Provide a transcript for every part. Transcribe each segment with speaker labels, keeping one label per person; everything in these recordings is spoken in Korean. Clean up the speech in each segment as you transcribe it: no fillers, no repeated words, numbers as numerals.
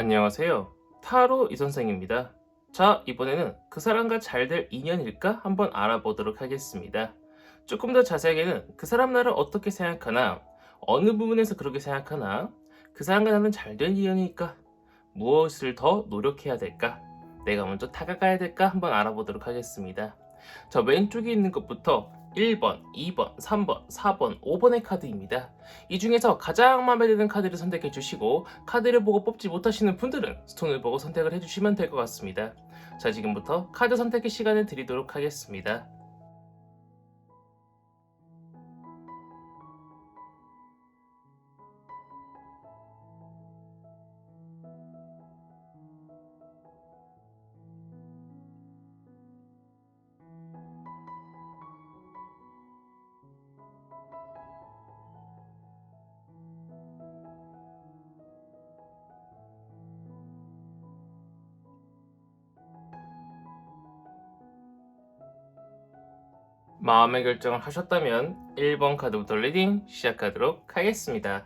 Speaker 1: 안녕하세요. 타로 이선생입니다. 자, 이번에는 그 사람과 잘 될 인연일까 한번 알아보도록 하겠습니다. 조금 더 자세하게는 그 사람 나를 어떻게 생각하나, 어느 부분에서 그렇게 생각하나, 그 사람과 나는 잘 될 인연일까, 무엇을 더 노력해야 될까, 내가 먼저 다가가야 될까 한번 알아보도록 하겠습니다. 자, 왼쪽에 있는 것부터 1번, 2번, 3번, 4번, 5번의 카드입니다. 이 중에서 가장 마음에 드는 카드를 선택해 주시고 카드를 보고 뽑지 못하시는 분들은 스톤을 보고 선택을 해주시면 될 것 같습니다. 자, 지금부터 카드 선택의 시간을 드리도록 하겠습니다. 마음의 결정을 하셨다면 1번 카드부터 리딩 시작하도록 하겠습니다.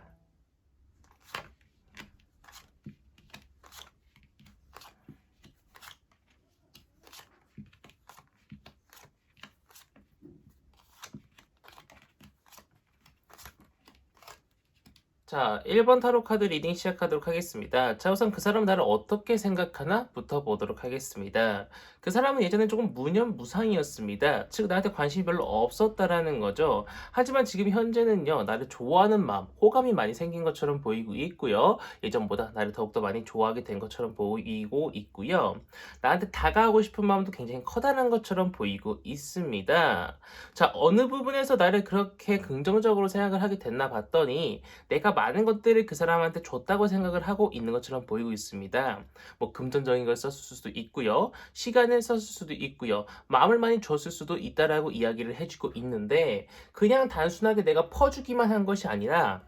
Speaker 1: 자, 1번 타로 카드 리딩 시작하도록 하겠습니다. 자, 우선 그 사람 나를 어떻게 생각하나 부터 보도록 하겠습니다. 그 사람은 예전에 조금 무념무상이었습니다. 즉, 나한테 관심이 별로 없었다라는 거죠. 하지만 지금 현재는요, 나를 좋아하는 마음, 호감이 많이 생긴 것처럼 보이고 있고요. 예전보다 나를 더욱더 많이 좋아하게 된 것처럼 보이고 있고요. 나한테 다가가고 싶은 마음도 굉장히 커다란 것처럼 보이고 있습니다. 자, 어느 부분에서 나를 그렇게 긍정적으로 생각을 하게 됐나 봤더니 내가 많은 것들을 그 사람한테 줬다고 생각을 하고 있는 것처럼 보이고 있습니다. 뭐 금전적인 걸 썼을 수도 있고요. 시간을 썼을 수도 있고요. 마음을 많이 줬을 수도 있다라고 이야기를 해주고 있는데 그냥 단순하게 내가 퍼주기만 한 것이 아니라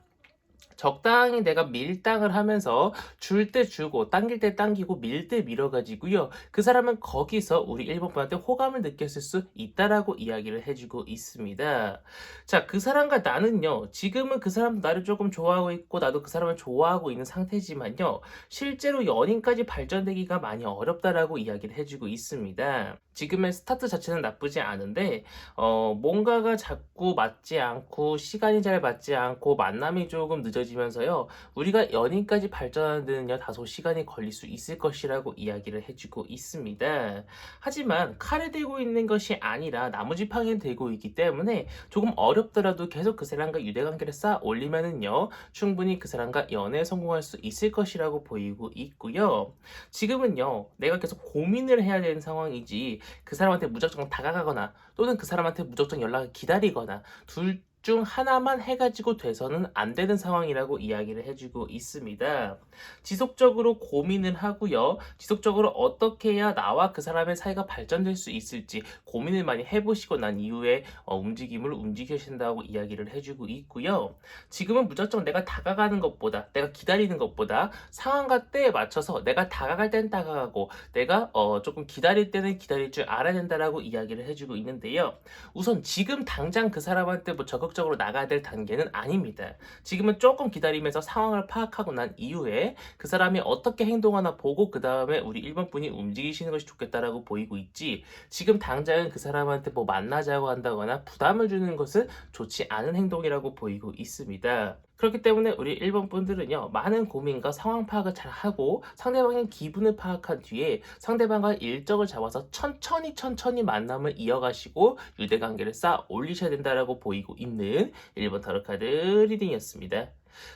Speaker 1: 적당히 내가 밀당을 하면서 줄 때 주고 당길 때 당기고 밀 때 밀어가지고요. 그 사람은 거기서 우리 1번 분한테 호감을 느꼈을 수 있다라고 이야기를 해주고 있습니다. 자, 그 사람과 나는요. 지금은 그 사람도 나를 조금 좋아하고 있고 나도 그 사람을 좋아하고 있는 상태지만요. 실제로 연인까지 발전되기가 많이 어렵다라고 이야기를 해주고 있습니다. 지금의 스타트 자체는 나쁘지 않은데 뭔가가 자꾸 맞지 않고 시간이 잘 맞지 않고 만남이 조금 늦어지면서요. 우리가 연인까지 발전하는 데는요. 다소 시간이 걸릴 수 있을 것이라고 이야기를 해주고 있습니다. 하지만 칼을 들고 있는 것이 아니라 나무지팡이를 들고 있기 때문에 조금 어렵더라도 계속 그 사람과 유대관계를 쌓아 올리면은요. 충분히 그 사람과 연애에 성공할 수 있을 것이라고 보이고 있고요. 지금은요. 내가 계속 고민을 해야 되는 상황이지 그 사람한테 무작정 다가가거나 또는 그 사람한테 무작정 연락을 기다리거나 둘 중 하나만 해가지고 돼서는 안 되는 상황이라고 이야기를 해주고 있습니다. 지속적으로 고민을 하고요. 지속적으로 어떻게 해야 나와 그 사람의 사이가 발전될 수 있을지 고민을 많이 해보시고 난 이후에 움직임을 움직이신다고 이야기를 해주고 있고요. 지금은 무작정 내가 다가가는 것보다 내가 기다리는 것보다 상황과 때에 맞춰서 내가 다가갈 땐 다가가고 내가 조금 기다릴 때는 기다릴 줄 알아야 된다라고 이야기를 해주고 있는데요. 우선 지금 당장 그 사람한테 뭐 적극적으로 나가야 될 단계는 아닙니다. 지금은 조금 기다리면서 상황을 파악하고 난 이후에 그 사람이 어떻게 행동하나 보고 그 다음에 우리 1번 분이 움직이시는 것이 좋겠다라고 보이고 있지 지금 당장은 그 사람한테 뭐 만나자고 한다거나 부담을 주는 것은 좋지 않은 행동이라고 보이고 있습니다. 그렇기 때문에 우리 1번 분들은요, 많은 고민과 상황 파악을 잘 하고 상대방의 기분을 파악한 뒤에 상대방과 일정을 잡아서 천천히 만남을 이어가시고 유대관계를 쌓아 올리셔야 된다라고 보이고 있는 1번 타로 카드 리딩이었습니다.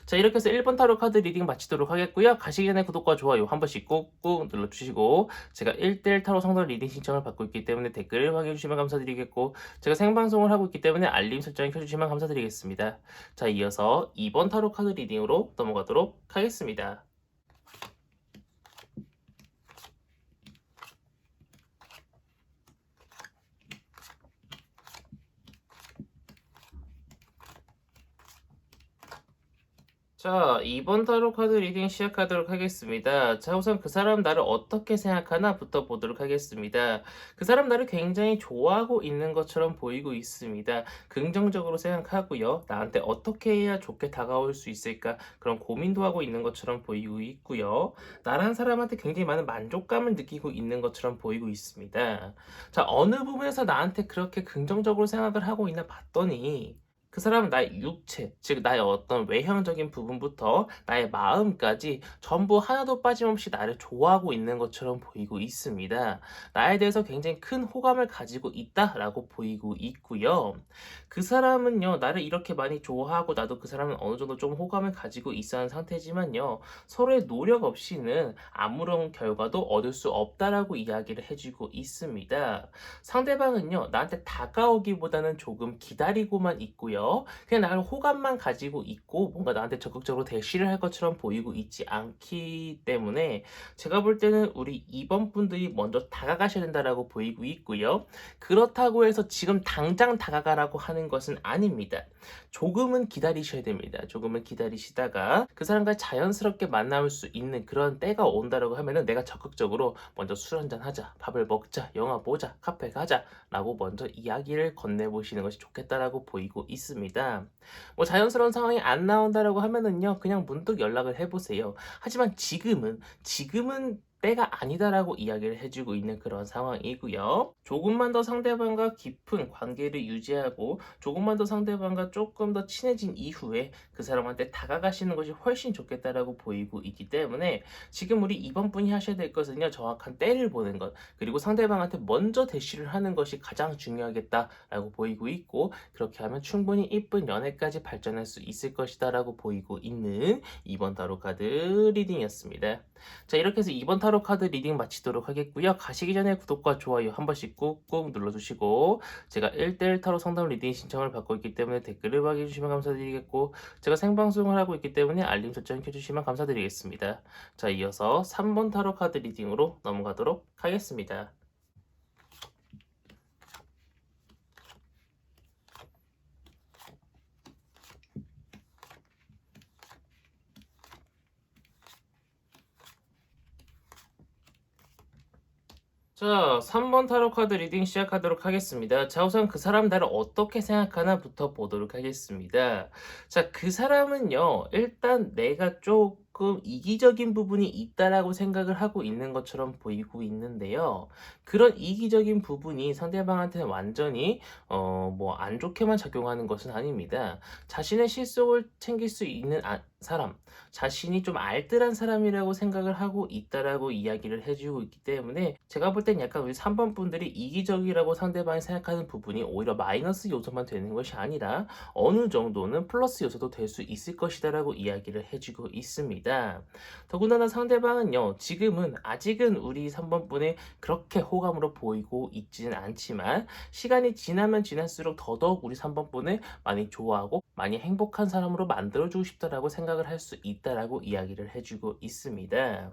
Speaker 1: 자, 이렇게 해서 1번 타로 카드 리딩 마치도록 하겠고요. 가시기 전에 구독과 좋아요 한 번씩 꾹꾹 눌러주시고 제가 1대1 타로 성당 리딩 신청을 받고 있기 때문에 댓글을 확인해 주시면 감사드리겠고 제가 생방송을 하고 있기 때문에 알림 설정 켜주시면 감사드리겠습니다. 자, 이어서 2번 타로 카드 리딩으로 넘어가도록 하겠습니다. 자, 이번 타로 카드 리딩 시작하도록 하겠습니다. 자, 우선 그 사람 나를 어떻게 생각하나부터 보도록 하겠습니다. 그 사람 나를 굉장히 좋아하고 있는 것처럼 보이고 있습니다. 긍정적으로 생각하고요. 나한테 어떻게 해야 좋게 다가올 수 있을까? 그런 고민도 하고 있는 것처럼 보이고 있고요. 나라는 사람한테 굉장히 많은 만족감을 느끼고 있는 것처럼 보이고 있습니다. 자, 어느 부분에서 나한테 그렇게 긍정적으로 생각을 하고 있나 봤더니 그 사람은 나의 육체, 즉 나의 어떤 외형적인 부분부터 나의 마음까지 전부 하나도 빠짐없이 나를 좋아하고 있는 것처럼 보이고 있습니다. 나에 대해서 굉장히 큰 호감을 가지고 있다라고 보이고 있고요. 그 사람은요, 나를 이렇게 많이 좋아하고 나도 그 사람은 어느 정도 좀 호감을 가지고 있어 하는 상태지만요, 서로의 노력 없이는 아무런 결과도 얻을 수 없다라고 이야기를 해주고 있습니다. 상대방은요, 나한테 다가오기보다는 조금 기다리고만 있고요. 그냥 나를 호감만 가지고 있고 뭔가 나한테 적극적으로 대시를 할 것처럼 보이고 있지 않기 때문에 제가 볼 때는 우리 2번 분들이 먼저 다가가셔야 된다라고 보이고 있고요. 그렇다고 해서 지금 당장 다가가라고 하는 것은 아닙니다. 조금은 기다리셔야 됩니다. 조금은 기다리시다가 그 사람과 자연스럽게 만날 수 있는 그런 때가 온다라고 하면은 내가 적극적으로 먼저 술 한잔 하자, 밥을 먹자, 영화 보자, 카페 가자 라고 먼저 이야기를 건네보시는 것이 좋겠다라고 보이고 있습니다. 뭐 자연스러운 상황이 안 나온다라고 하면은요, 그냥 문득 연락을 해보세요. 하지만 지금은 때가 아니다라고 이야기를 해주고 있는 그런 상황이고요. 조금만 더 상대방과 깊은 관계를 유지하고 조금만 더 상대방과 조금 더 친해진 이후에 그 사람한테 다가가시는 것이 훨씬 좋겠다라고 보이고 있기 때문에 지금 우리 이번 분이 하셔야 될 것은요, 정확한 때를 보는 것, 그리고 상대방한테 먼저 대시를 하는 것이 가장 중요하겠다라고 보이고 있고, 그렇게 하면 충분히 이쁜 연애까지 발전할 수 있을 것이다라고 보이고 있는 이번 타로 카드 리딩이었습니다. 자, 이렇게 해서 이번 타로 카드 리딩 마치도록 하겠고요. 가시기 전에 구독과 좋아요 한 번씩 꾹꾹 눌러주시고, 제가 1대1 타로 상담 리딩 신청을 받고 있기 때문에 댓글을 박해주시면 감사드리겠고, 제가 생방송을 하고 있기 때문에 알림 설정 켜주시면 감사드리겠습니다. 자, 이어서 3번 타로 카드 리딩으로 넘어가도록 하겠습니다. 자, 3번 타로 카드 리딩 시작하도록 하겠습니다. 자, 우선 그 사람 나를 어떻게 생각하나부터 보도록 하겠습니다. 자, 그 사람은요, 일단 내가 조금 이기적인 부분이 있다라고 생각을 하고 있는 것처럼 보이고 있는데요. 그런 이기적인 부분이 상대방한테는 완전히, 뭐, 안 좋게만 작용하는 것은 아닙니다. 자신의 실속을 챙길 수 있는 사람, 자신이 좀 알뜰한 사람이라고 생각을 하고 있다라고 이야기를 해주고 있기 때문에 제가 볼 땐 약간 우리 3번 분들이 이기적이라고 상대방이 생각하는 부분이 오히려 마이너스 요소만 되는 것이 아니라 어느 정도는 플러스 요소도 될 수 있을 것이다라고 이야기를 해주고 있습니다. 더군다나 상대방은요, 지금은 아직은 우리 3번 분이 그렇게 호감으로 보이고 있지는 않지만 시간이 지나면 지날수록 더더욱 우리 3번 분을 많이 좋아하고 많이 행복한 사람으로 만들어주고 싶다라고 생각을 할 수 있다라고 이야기를 해주고 있습니다.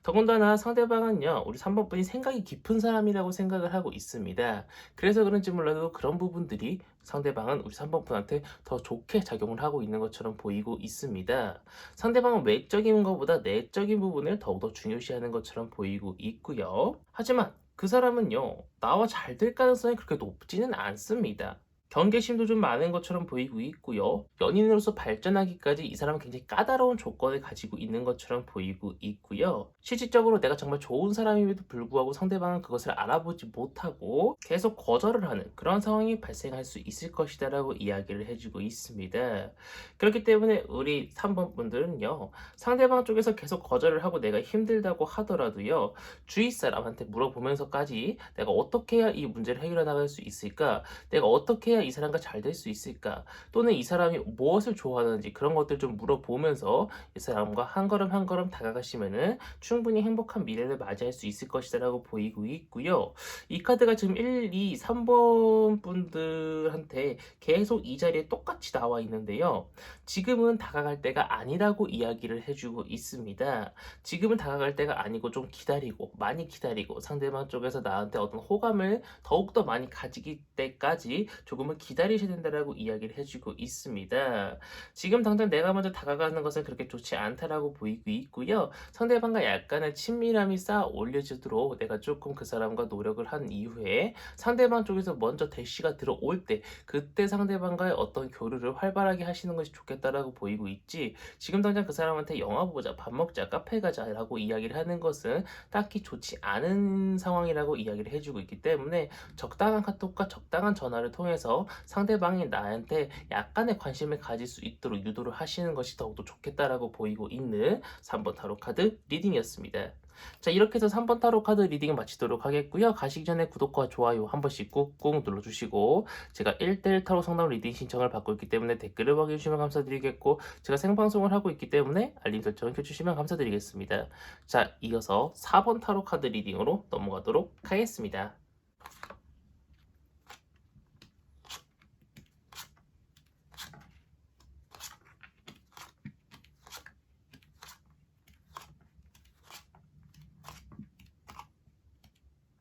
Speaker 1: 더군다나 상대방은요, 우리 3번 분이 생각이 깊은 사람이라고 생각을 하고 있습니다. 그래서 그런지 몰라도 그런 부분들이 상대방은 우리 3번 분한테 더 좋게 작용을 하고 있는 것처럼 보이고 있습니다. 상대방은 외적인 것보다 내적인 부분을 더욱더 중요시하는 것처럼 보이고 있고요. 하지만 그 사람은요, 나와 잘 될 가능성이 그렇게 높지는 않습니다. 경계심도 좀 많은 것처럼 보이고 있고요. 연인으로서 발전하기까지 이 사람은 굉장히 까다로운 조건을 가지고 있는 것처럼 보이고 있고요. 실질적으로 내가 정말 좋은 사람임에도 불구하고 상대방은 그것을 알아보지 못하고 계속 거절을 하는 그런 상황이 발생할 수 있을 것이다라고 이야기를 해주고 있습니다. 그렇기 때문에 우리 3번 분들은요, 상대방 쪽에서 계속 거절을 하고 내가 힘들다고 하더라도요, 주위 사람한테 물어보면서까지 내가 어떻게 해야 이 문제를 해결해 나갈 수 있을까? 내가 어떻게 해야 이 사람과 잘 될 수 있을까? 또는 이 사람이 무엇을 좋아하는지 그런 것들 좀 물어보면서 이 사람과 한 걸음 한 걸음 다가가시면은 충분히 행복한 미래를 맞이할 수 있을 것이다라고 보이고 있고요. 이 카드가 지금 1, 2, 3번 분들한테 계속 이 자리에 똑같이 나와 있는데요. 지금은 다가갈 때가 아니라고 이야기를 해주고 있습니다. 지금은 다가갈 때가 아니고 좀 기다리고 많이 기다리고 상대방 쪽에서 나한테 어떤 호감을 더욱더 많이 가지기 때까지 조금 조금은 기다리셔야 된다라고 이야기를 해주고 있습니다. 지금 당장 내가 먼저 다가가는 것은 그렇게 좋지 않다라고 보이고 있고요. 상대방과 약간의 친밀함이 쌓아 올려지도록 내가 조금 그 사람과 노력을 한 이후에 상대방 쪽에서 먼저 대시가 들어올 때 그때 상대방과의 어떤 교류를 활발하게 하시는 것이 좋겠다라고 보이고 있지, 지금 당장 그 사람한테 영화 보자, 밥 먹자, 카페 가자라고 이야기를 하는 것은 딱히 좋지 않은 상황이라고 이야기를 해주고 있기 때문에 적당한 카톡과 적당한 전화를 통해서 상대방이 나한테 약간의 관심을 가질 수 있도록 유도를 하시는 것이 더욱더 좋겠다라고 보이고 있는 3번 타로 카드 리딩이었습니다. 자, 이렇게 해서 3번 타로 카드 리딩 마치도록 하겠고요. 가시기 전에 구독과 좋아요 한 번씩 꾹꾹 눌러주시고, 제가 1대1 타로 상담 리딩 신청을 받고 있기 때문에 댓글을 확인해주시면 감사드리겠고, 제가 생방송을 하고 있기 때문에 알림 설정을 켜주시면 감사드리겠습니다. 자, 이어서 4번 타로 카드 리딩으로 넘어가도록 하겠습니다.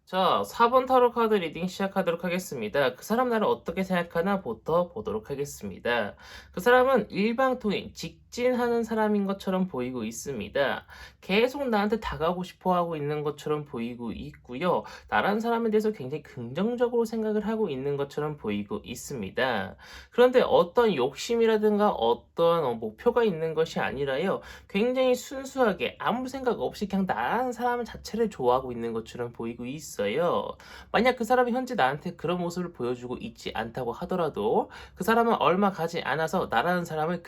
Speaker 1: 자, 4번 타로 카드 리딩 시작하도록 하겠습니다. 그 사람 나를 어떻게 생각하나 부터 보도록 하겠습니다. 그 사람은 일방통행, 직진하는 사람인 것처럼 보이고 있습니다. 계속 나한테 다가오고 싶어 하고 있는 것처럼 보이고 있고요. 나라는 사람에 대해서 굉장히 긍정적으로 생각을 하고 있는 것처럼 보이고 있습니다. 그런데 어떤 욕심이라든가 어떤 목표가 있는 것이 아니라요. 굉장히 순수하게 아무 생각 없이 그냥 나라는 사람 자체를 좋아하고 있는 것처럼 보이고 있어요. 만약 그 사람이 현재 나한테 그런 모습을 보여주고 있지 않다고 하더라도 그 사람은 얼마 가지 않아서 나라는 사람을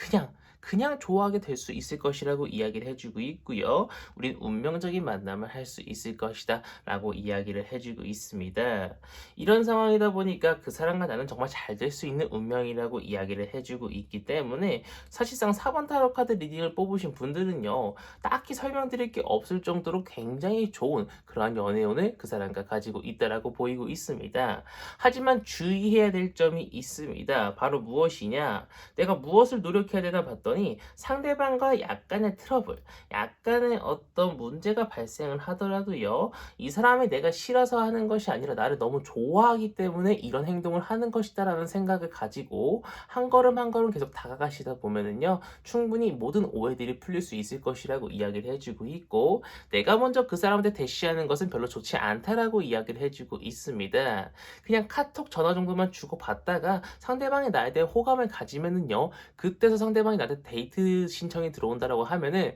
Speaker 1: 그냥 좋아하게 될 수 있을 것이라고 이야기를 해주고 있고요. 우린 운명적인 만남을 할 수 있을 것이다 라고 이야기를 해주고 있습니다. 이런 상황이다 보니까 그 사람과 나는 정말 잘 될 수 있는 운명이라고 이야기를 해주고 있기 때문에 사실상 4번 타로 카드 리딩을 뽑으신 분들은요, 딱히 설명드릴 게 없을 정도로 굉장히 좋은 그러한 연애운을 그 사람과 가지고 있다라고 보이고 있습니다. 하지만 주의해야 될 점이 있습니다. 바로 무엇이냐? 내가 무엇을 노력해야 되나 봤더니 상대방과 약간의 트러블, 약간의 어떤 문제가 발생을 하더라도요, 이 사람이 내가 싫어서 하는 것이 아니라 나를 너무 좋아하기 때문에 이런 행동을 하는 것이다라는 생각을 가지고 한 걸음 한 걸음 계속 다가가시다 보면은요, 충분히 모든 오해들이 풀릴 수 있을 것이라고 이야기를 해주고 있고, 내가 먼저 그 사람한테 대시하는 것은 별로 좋지 않다라고 이야기를 해주고 있습니다. 그냥 카톡 전화 정도만 주고받다가 상대방이 나에 대해 호감을 가지면은요, 그때서 상대방이 나한테 데이트 신청이 들어온다라고 하면은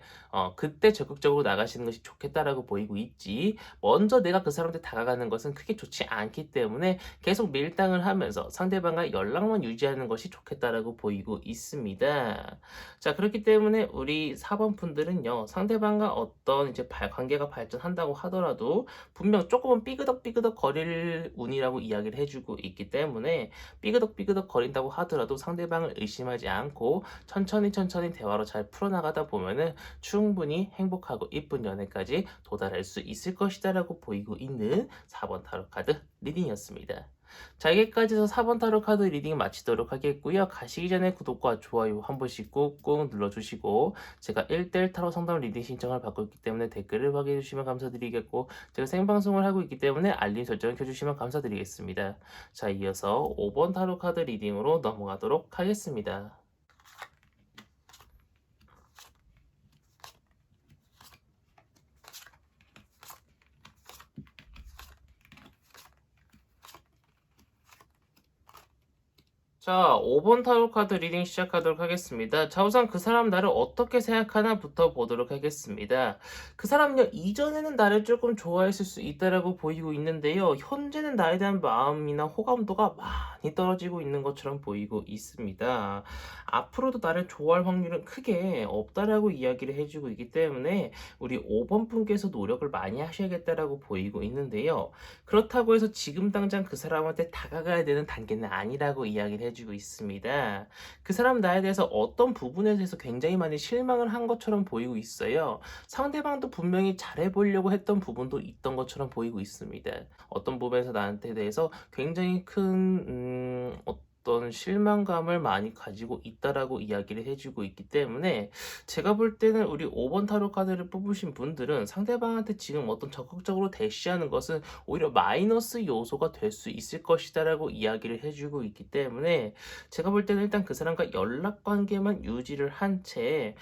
Speaker 1: 그때 적극적으로 나가시는 것이 좋겠다라고 보이고 있지, 먼저 내가 그 사람한테 다가가는 것은 크게 좋지 않기 때문에 계속 밀당을 하면서 상대방과 연락만 유지하는 것이 좋겠다라고 보이고 있습니다. 자, 그렇기 때문에 우리 4번 분들은요, 상대방과 어떤 이제 관계가 발전한다고 하더라도 분명 조금은 삐그덕삐그덕 거릴 운이라고 이야기를 해주고 있기 때문에, 삐그덕삐그덕 거린다고 하더라도 상대방을 의심하지 않고 천천히 대화로 잘 풀어나가다 보면은 충분히 행복하고 이쁜 연애까지 도달할 수 있을 것이다라고 보이고 있는 4번 타로 카드 리딩이었습니다. 자, 여기까지 해서 4번 타로 카드 리딩 마치도록 하겠고요. 가시기 전에 구독과 좋아요 한 번씩 꾹꾹 눌러주시고, 제가 1대1 타로 상담 리딩 신청을 받고 있기 때문에 댓글을 확인해 주시면 감사드리겠고, 제가 생방송을 하고 있기 때문에 알림 설정을 켜주시면 감사드리겠습니다. 자, 이어서 5번 타로 카드 리딩으로 넘어가도록 하겠습니다. 자, 5번 타로 카드 리딩 시작하도록 하겠습니다. 자, 우선 그 사람 나를 어떻게 생각하나부터 보도록 하겠습니다. 그 사람은요, 이전에는 나를 조금 좋아했을 수 있다라고 보이고 있는데요, 현재는 나에 대한 마음이나 호감도가 많이 떨어지고 있는 것처럼 보이고 있습니다. 앞으로도 나를 좋아할 확률은 크게 없다라고 이야기를 해주고 있기 때문에 우리 5번 분께서 노력을 많이 하셔야겠다라고 보이고 있는데요. 그렇다고 해서 지금 당장 그 사람한테 다가가야 되는 단계는 아니라고 이야기를 해주고 있습니다. 그 사람 나에 대해서 어떤 부분에 대해서 굉장히 많이 실망을 한 것처럼 보이고 있어요. 상대방도 분명히 잘해보려고 했던 부분도 있던 것처럼 보이고 있습니다. 어떤 부분에서 나한테 대해서 굉장히 큰 어떤 실망감을 많이 가지고 있다라고 이야기를 해 주고 있기 때문에 제가 볼 때는 우리 5번 타로 카드를 뽑으신 분들은 상대방한테 지금 어떤 적극적으로 대시하는 것은 오히려 마이너스 요소가 될 수 있을 것이다라고 이야기를 해 주고 있기 때문에 제가 볼 때는 일단 그 사람과 연락 관계만 유지를 한 채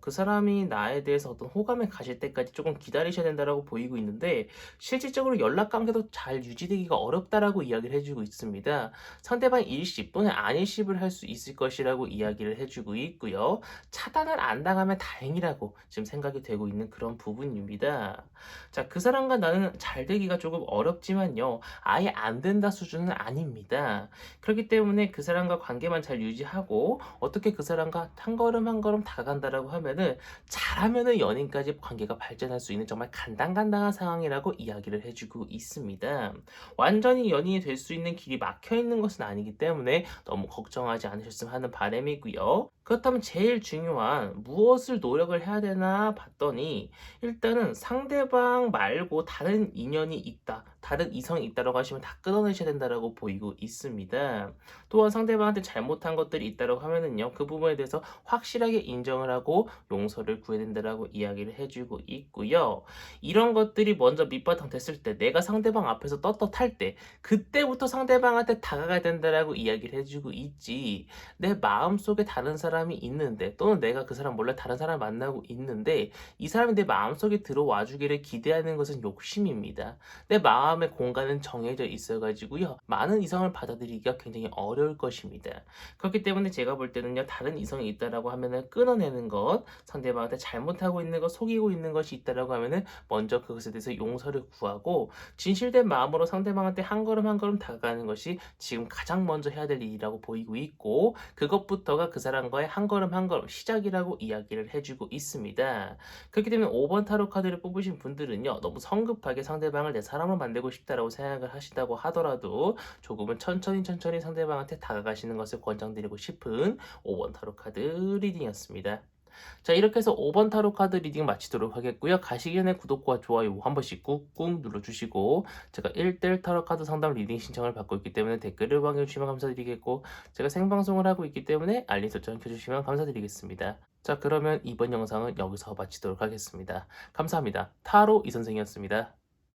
Speaker 1: 그 사람이 나에 대해서 어떤 호감을 가질 때까지 조금 기다리셔야 된다라고 보이고 있는데 실질적으로 연락 관계도 잘 유지되기가 어렵다라고 이야기를 해 주고 있습니다. 상대방이 일시 또는 안일십을 할 수 있을 것이라고 이야기를 해 주고 있고요. 차단을 안 당하면 다행이라고 지금 생각이 되고 있는 그런 부분입니다. 자, 그 사람과 나는 잘 되기가 조금 어렵지만요. 아예 안 된다 수준은 아닙니다. 그렇기 때문에 그 사람과 관계만 잘 유지하고 어떻게 그 사람과 한 걸음 한 걸음 다가간다라고 하면은 잘하면은 연인까지 관계가 발전할 수 있는 정말 간당간당한 상황이라고 이야기를 해주고 있습니다. 완전히 연인이 될 수 있는 길이 막혀 있는 것은 아니기 때문에 너무 걱정하지 않으셨으면 하는 바람이고요. 그렇다면 제일 중요한 무엇을 노력을 해야 되나 봤더니 일단은 상대방 말고 다른 인연이 있다, 다른 이성이 있다라고 하시면 다 끊어내셔야 된다라고 보이고 있습니다. 또한 상대방한테 잘못한 것들이 있다라고 하면은요, 그 부분에 대해서 확실하게 인정을 하고 용서를 구해야 된다라고 이야기를 해주고 있고요. 이런 것들이 먼저 밑바탕 됐을 때, 내가 상대방 앞에서 떳떳할 때, 그때부터 상대방한테 다가가야 된다라고 이야기를 해주고 있지. 내 마음속에 다른 사람이 있는데 또는 내가 그 사람 몰래 다른 사람을 만나고 있는데 이 사람이 내 마음속에 들어와 주기를 기대하는 것은 욕심입니다. 내 마음의 공간은 정해져 있어 가지고요. 많은 이성을 받아들이기가 굉장히 어려울 것입니다. 그렇기 때문에 제가 볼 때는요. 다른 이성이 있다라고 하면은 끊어내는 것, 상대방한테 잘못하고 있는 것, 속이고 있는 것이 있다라고 하면은 먼저 그것에 대해서 용서를 구하고 진실된 마음으로 상대방한테 한 걸음 한 걸음 다가가는 것이 지금 가장 먼저 해야 될 일이라고 보이고 있고 그것부터가 그 사람과의 한 걸음 한 걸음 시작이라고 이야기를 해주고 있습니다. 그렇기 때문에 5번 타로 카드를 뽑으신 분들은요. 너무 성급하게 상대방을 내 사람으로 만들고 싶다라고 생각을 하시다고 하더라도 조금은 천천히 상대방한테 다가가시는 것을 권장드리고 싶은 5번 타로 카드 리딩이었습니다. 자, 이렇게 해서 5번 타로 카드 리딩 마치도록 하겠고요. 가시기 전에 구독과 좋아요 한 번씩 꾹꾹 눌러주시고 제가 1대1 타로 카드 상담 리딩 신청을 받고 있기 때문에 댓글을 남겨주시면 감사드리겠고 제가 생방송을 하고 있기 때문에 알림 설정 켜주시면 감사드리겠습니다. 자, 그러면 이번 영상은 여기서 마치도록 하겠습니다. 감사합니다. 타로 이선생이었습니다.